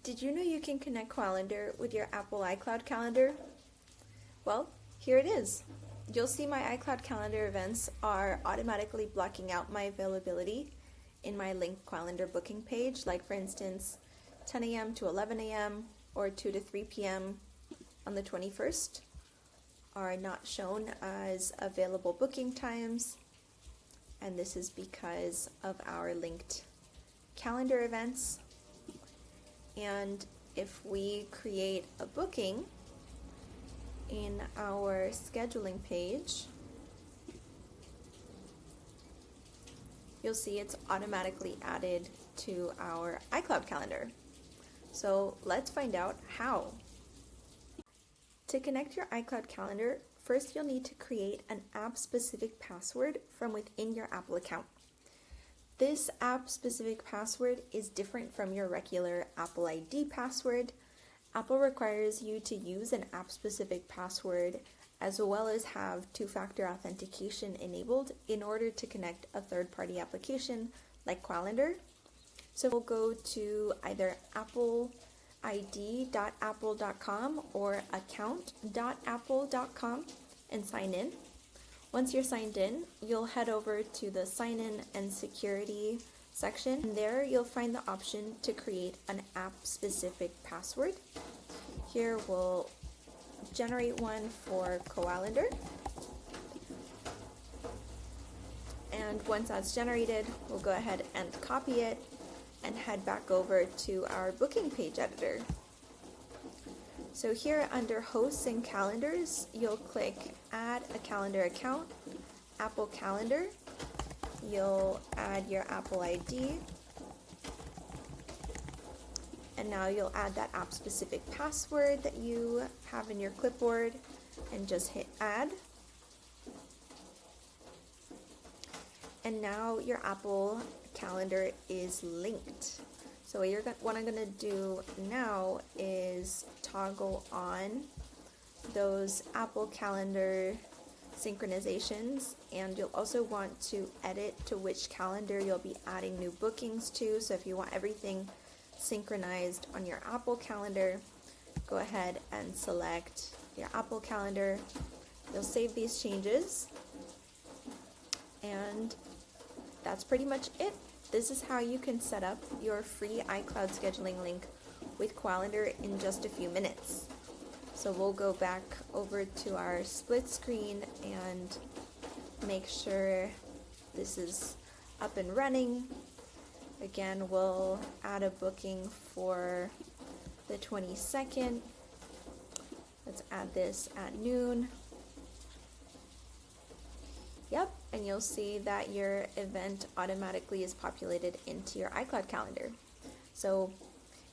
Did you know you can connect Koalendar with your Apple iCloud calendar? Well, here it is. You'll see my iCloud calendar events are automatically blocking out my availability in my linked Koalendar booking page, like for instance, 10 a.m. to 11 a.m. or 2 to 3 p.m. on the 21st are not shown as available booking times, and this is because of our linked calendar events. And if we create a booking in our scheduling page, you'll see it's automatically added to our iCloud calendar. So let's find out how. To connect your iCloud calendar, first you'll need to create an app-specific password from within your Apple account. This app-specific password is different from your regular Apple ID password. Apple requires you to use an app-specific password as well as have two-factor authentication enabled in order to connect a third-party application like Koalendar. So we'll go to either appleid.apple.com or account.apple.com and sign in. Once you're signed in, you'll head over to the Sign In and Security section. And there you'll find the option to create an app-specific password. Here we'll generate one for Koalendar. And once that's generated, we'll go ahead and copy it and head back over to our booking page editor. So here under Hosts and Calendars, you'll click Add a Calendar Account, Apple Calendar. You'll add your Apple ID. And now you'll add that app-specific password that you have in your clipboard and just hit Add. And now your Apple Calendar is linked. So what I'm going to do now is toggle on those Apple Calendar synchronizations, and you'll also want to edit to which calendar you'll be adding new bookings to. So if you want everything synchronized on your Apple Calendar, go ahead and select your Apple Calendar. You'll save these changes, and that's pretty much it. This is how you can set up your free iCloud scheduling link with Koalendar in just a few minutes. So we'll go back over to our split screen and make sure this is up and running. Again, we'll add a booking for the 22nd. Let's add this at noon. Yep, and you'll see that your event automatically is populated into your iCloud calendar. So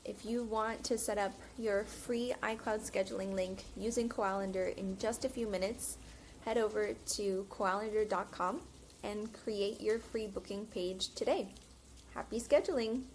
if you want to set up your free iCloud scheduling link using Koalendar in just a few minutes, head over to koalendar.com and create your free booking page today. Happy scheduling!